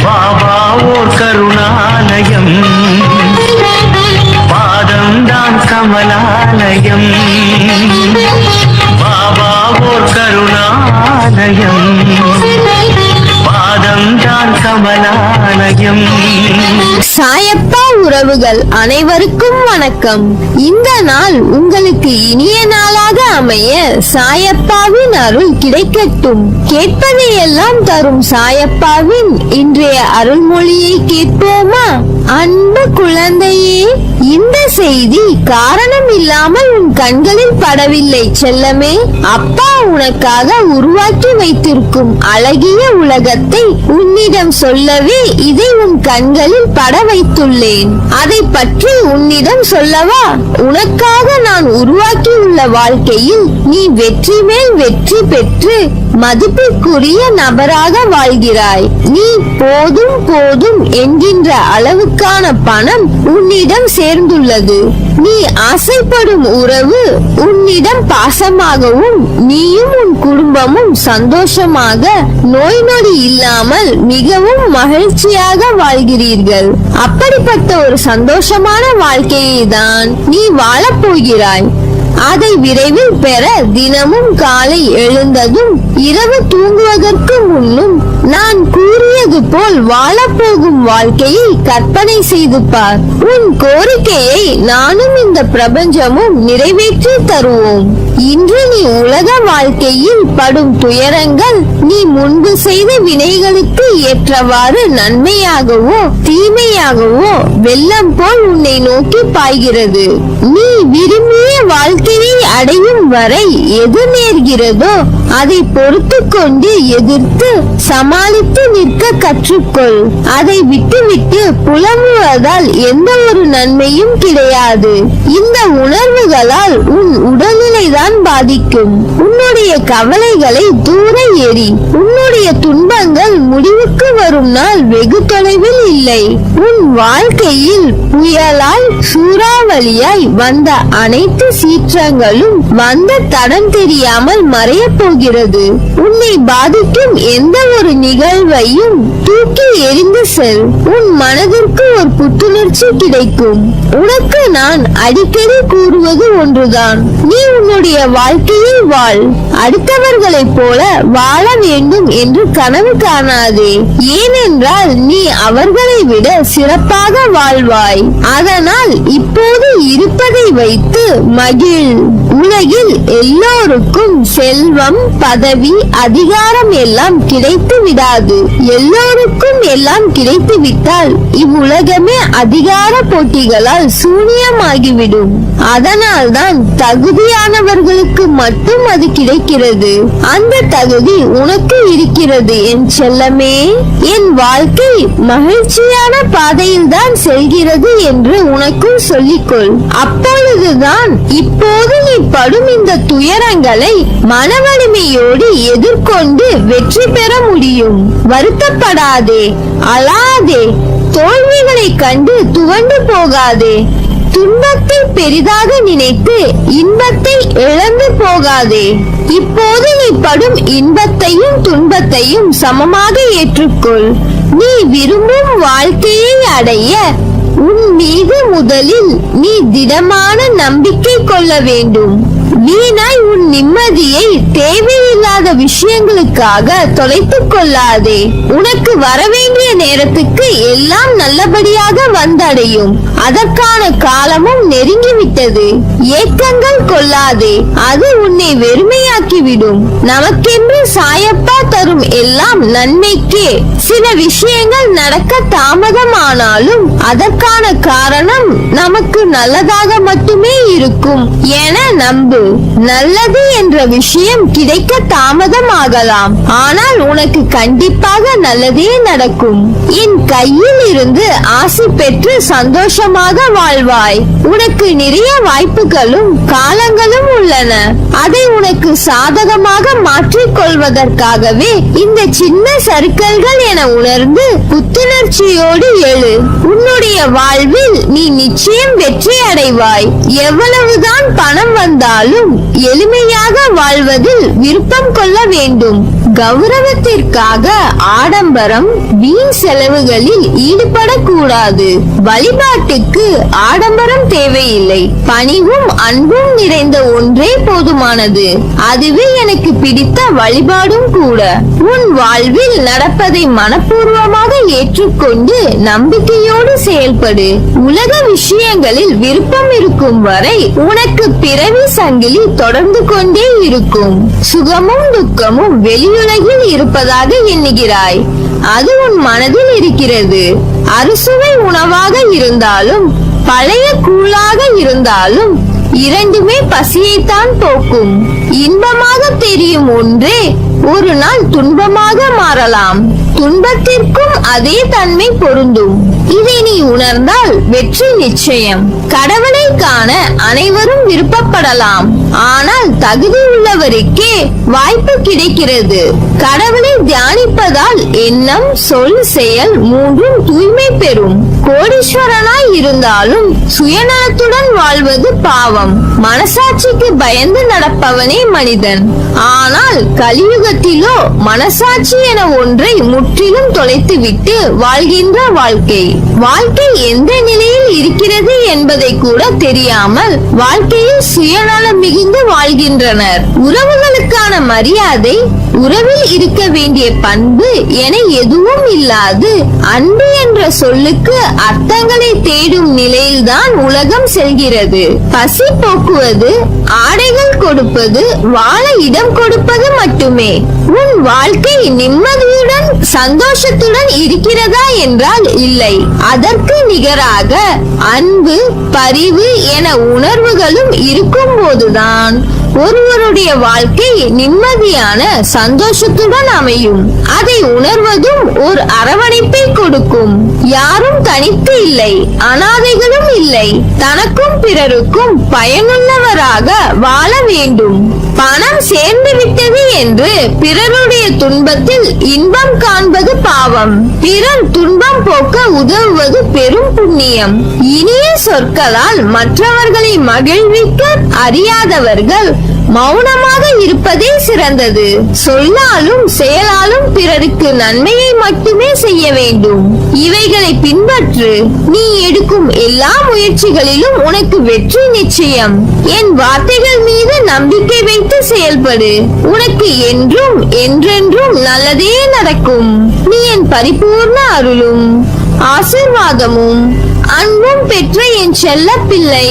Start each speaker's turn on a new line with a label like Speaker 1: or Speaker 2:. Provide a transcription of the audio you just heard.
Speaker 1: பாபா ஓர் கருணாலயம், பாதம்தான் கமலாலயம். பாபா ஓர் கருணாலயம், பாதம்தான் கமலாலயம்.
Speaker 2: சாயப்பா உறவுகள் அனைவருக்கும் வணக்கம். இந்த நாள் உங்களுக்கு இனிய நாளாக அமைய சாயப்பாவின் அருள் கிடைக்கட்டும். கேட்பதையெல்லாம் தரும் சாயப்பாவின் இன்றைய அருள்மொழியை கேட்போமா? அன்பு குழந்தையே, இந்த செய்தி காரணம் இல்லாமல் உன் கண்களில் படவில்லை செல்லமே. அப்பா உனக்காக உருவாக்கி வைத்திருக்கும் அழகிய உலகத்தை உன்னிடம் சொல்லவே இதை உன் கண்களில் பட வைத்துள்ளேன். அதை பற்றி உன்னிடம் சொல்லவா? உனக்காக நான் உருவாக்கியுள்ள வாழ்க்கையில் நீ வெற்றி மேல் வெற்றி பெற்று மதிப்பிற்குரிய நபராக வாழ்கிறாய். நீ போதும் போதும் என்கின்ற அளவுக்கான பணம் உன்னிடம் சேர்ந்துள்ளது. நீ ஆசைப்படும் உறவு உன்னிடம் பாசமாகவும் நீயும் உன் குடும்பமும் சந்தோஷமாக நோய் நொடி இல்லாமல் மிகவும் மகிழ்ச்சியாக வாழ்கிறீர்கள். அப்படிப்பட்ட ஒரு சந்தோஷமான வாழ்க்கையை தான் நீ வாழப் போகிறாய். அதை விரைவில் பெற தினமும் காலை எழுந்ததும் இரவு தூங்குவதற்கு முன்னும் நான் கூறியது போல் வாழப்போகும் வாழ்க்கையை கற்பனை செய்து பார். உன் கோரிக்கையை நானும் இந்த பிரபஞ்சமும் நிறைவேற்றி தருவோம். இன்று நீ உலக வாழ்க்கையில் படும் துயரங்கள் நீ முன்பு செய்த வினைகளுக்கு ஏற்றவாறு நன்மையாகவோ தீமையாகவோ வெள்ளம் போல் உன்னை நோக்கி பாய்கிறது. நீ விரும்பிய வாழ்க்கையை அடையும் வரை எது நேர்கிறதோ அதை பொறுத்து கொண்டு எதிர்த்து சமாளித்து நிற்க கற்றுக்கொள். அதை விட்டுவிட்டு புலம்புவதால் எந்த ஒரு நன்மையும் கிடையாது. இந்த உணர்வுகளால் உன் உடல்நிலை தான் பாதிக்கும். உன்னுடைய கவலைகளை தூர எறி. உன்னுடைய துன்பங்கள் முடிவுக்கு வரும் நாள் வெகு தொலைவில் இல்லை. உன் வாழ்க்கையில் புயலாய் சூறாவளியாய் வந்த அனைத்து சீற்றங்களும் வந்த தடம் தெரியாமல் மறைய போகிறது. உன்னை பாதிக்கும் எந்த ஒரு நிகழ்வையும் தூக்கி எறிந்து செல். உன் மனதிற்கு ஒரு புத்துணர்ச்சி கிடைக்கும். உனக்கு நான் அடிக்கடி கூறுவது ஒன்றுதான், நீ உன்னுடைய வாழ்க்கையை வாழ். அடுத்தவர்களைப் போல வாழ வேண்டும் என்று கனவு காணாதே. ஏனென்றால் நீ அவர்களை விட சிறப்பாக வாழ்வாய். அதனால் இப்போது இருப்பதை வைத்து மகிழ். உலகில் எல்லோருக்கும் செல்வம், பதவி, அதிகாரம் எல்லாம் கிடைத்து விடாது. எல்லோருக்கும் எல்லாம் கிடைத்து விட்டால் இவ்வுலகமே அதிகார போட்டிகளால் சூனியமாகிவிடும். அதனால்தான் தகுதியானவர்களுக்கு மட்டும் அது கிடைக்கிறது. அந்த தகுதி உனக்கு இருக்கிறது என் செல்லமே. என் வாழ்க்கை மகிழ்ச்சியான பாதையில் தான் செல்கிறது என்று உனக்கும் சொல்லிக்கொள். அப்பொழுதுதான் இப்போது நீ படும் இந்த துயரங்களை மன வலிமையோடு எதிர்கொண்டு வெற்றி பெற முடியும். வருத்தப்படாதே, அழாதே, தோல்விகளை கண்டு துவண்டு போகாதே. துன்பத்தை பெரிதாக நினைத்து இன்பத்தை இழந்து போகாதே. இப்போது நீ படும் இன்பத்தையும் துன்பத்தையும் சமமாக ஏற்றுக்கொள். நீ விரும்பும் வாழ்க்கையை அடைய உன் மீது முதலில் நீ திடமான நம்பிக்கை கொள்ள வேண்டும். வீணாய் உன் நிம்மதியை தேவையில்லாத விஷயங்களுக்காக தொலைத்துக் கொள்ளாதே. உனக்கு வரவேண்டிய நேரத்துக்கு எல்லாம் நல்லபடியாக வந்தடையும். அதற்கான காலமும் நெருங்கிவிட்டது. ஏக்கங்கள் கொள்ளாதே, அது உன்னை வெறுமையாக்கிவிடும். நமக்கென்று சாயப்பா தரும் எல்லாம் நன்மைக்கே. சில விஷயங்கள் நடக்க தாமதமானாலும் அதற்கான காரணம் நமக்கு நல்லதாக மட்டுமே இருக்கும் என நம்பு. நல்லது என்ற விஷயம் கிடைக்க தாமதமாகலாம், ஆனால் உனக்கு கண்டிப்பாக நல்லதே நடக்கும். என் கையில் இருந்து ஆசி பெற்று சந்தோஷமாக வாழ்வாய். உனக்கு நிறைய வாய்ப்புகளும் காலங்களும் உள்ளன. அதை உனக்கு சாதகமாக மாற்றிக் கொள்வதற்காகவே இந்த சின்ன சறுக்கல்கள் என உணர்ந்து புத்துணர்ச்சியோடு எழு. உன்னுடைய வாழ்வில் நீ நிச்சயம் வெற்றி அடைவாய். எவ்வளவுதான் பணம் வந்தாலும் எளிமையாக வாழ்வதில் விருப்பம் கொள்ள வேண்டும். கௌரவத்திற்காக ஆடம்பரம், வீண் செலவுகளில் ஈடுபடக்கூடாது. வழிபாட்டுக்கு ஆடம்பரம் தேவையில்லை. பணிவும் அன்பும் நிறைந்த ஒன்றே போதுமானது. அதுவே எனக்கு பிடித்த வழிபாடும் கூட. உன் வாழ்வில் நடப்பதை மனப்பூர்வமாக ஏற்றுக்கொண்டு நம்பிக்கையோடு செயல்படு. உலக விஷயங்களில் விருப்பம் இருக்கும் வரை உனக்கு பிறவி சங்கிலி தொடர்ந்து கொண்டே இருக்கும். சுகமும் துக்கமும் வெளியுலகில் இருப்பதாக எண்ணுகிறாய். அது உன் மனதில் இருக்கிறது. அறுசுவை உணவாக இருந்தாலும் பழைய கூழாக இருந்தாலும் இரண்டுமே பசியைத்தான் போக்கும். இன்பமாக தெரியும் ஒன்றே ஒரு நாள் துன்பமாக மாறலாம். துன்பத்திற்கும் அதே தன்மை பொருந்தும். இதை நீ உணர்ந்தால் வெற்றி நிச்சயம். கடவுளை காண அனைவரும் விருப்பப்படலாம். ஆனால் தகுதி உள்ளவருக்கே வாய்ப்பு கிடைக்கிறது. கடவுளை தியானிப்பதால் எண்ணம், சொல், செயல் மூன்றும் தூய்மை பெறும். கோடீஸ்வரனாய் இருந்தாலும் சுயநலத்துடன் வாழ்வது பாவம். மனசாட்சிக்கு பயந்து நடப்பவனே மனிதன். ஆனால் கலியுகத்திலோ மனசாட்சி என ஒன்றை முற்றிலும் தொலைத்துவிட்டு வாழ்கின்ற வாழ்க்கை எந்த நிலையில் இருக்கிறது என்பதை கூட தெரியாமல் வாழ்க்கையில் சுயநலம் மிகுந்து வாழ்கின்றனர். உறவுகளுக்கான மரியாதை, உறவில் இருக்க வேண்டிய பண்பு என எதுவும் இல்லாது அன்பு என்ற சொல்லுக்கு அர்த்தங்களை தேடும் நிலையில்தான் உலகம் செல்கிறது. பசி போக்குவது, ஆடைகள் கொடுப்பது, வாழ இடம் கொடுப்பது மட்டுமே. உன் வாழ்க்கை நிம்மதியுடன் சந்தோஷத்துடன் இருக்கிறதா என்றால் இல்லை. அதற்கு நிகராக அன்பு, பரிவு என உணர்வுகளும் இருக்கும் போதுதான் ஒருவருடைய வாழ்க்கை நிம்மதியான சந்தோஷத்துடன் அமையும். அதை உணர்வதும் ஒரு அரவணைப்பை கொடுக்கும். யாரும் தனித்து இல்லை, அனாதைகளும் இல்லை. தனக்கும் பிறருக்கும் பயனுள்ளவராக வாழ வேண்டும். பணம் சேர்ந்து விட்டது என்று பிறருடைய துன்பத்தில் இன்பம் காண்பது பாவம். பிறர் துன்பம் போக்க உதவுவது பெரும் புண்ணியம். இனிய சொற்களால் மற்றவர்களை மகிழ்விக்க அறியாதவர்கள் மௌனமாக இருப்பதே சிறந்தது. சொல்லாலும் செயலாலும் பிறருக்கு நன்மையை மட்டுமே செய்ய வேண்டும். இவைகளை பின்பற்று. நீ எடுக்கும் எல்லா முயற்சிகளிலும் உனக்கு வெற்றி நிச்சயம். என் வார்த்தைகள் மீது நம்பிக்கை வைத்து செயல்படு. உனக்கு என்றும் என்றென்றும் நல்லதே நடக்கும். நீ என் பரிபூர்ண அருளும் ஆசீர்வாதமும் அன்பும் பெற்ற என் செல்ல பிள்ளை.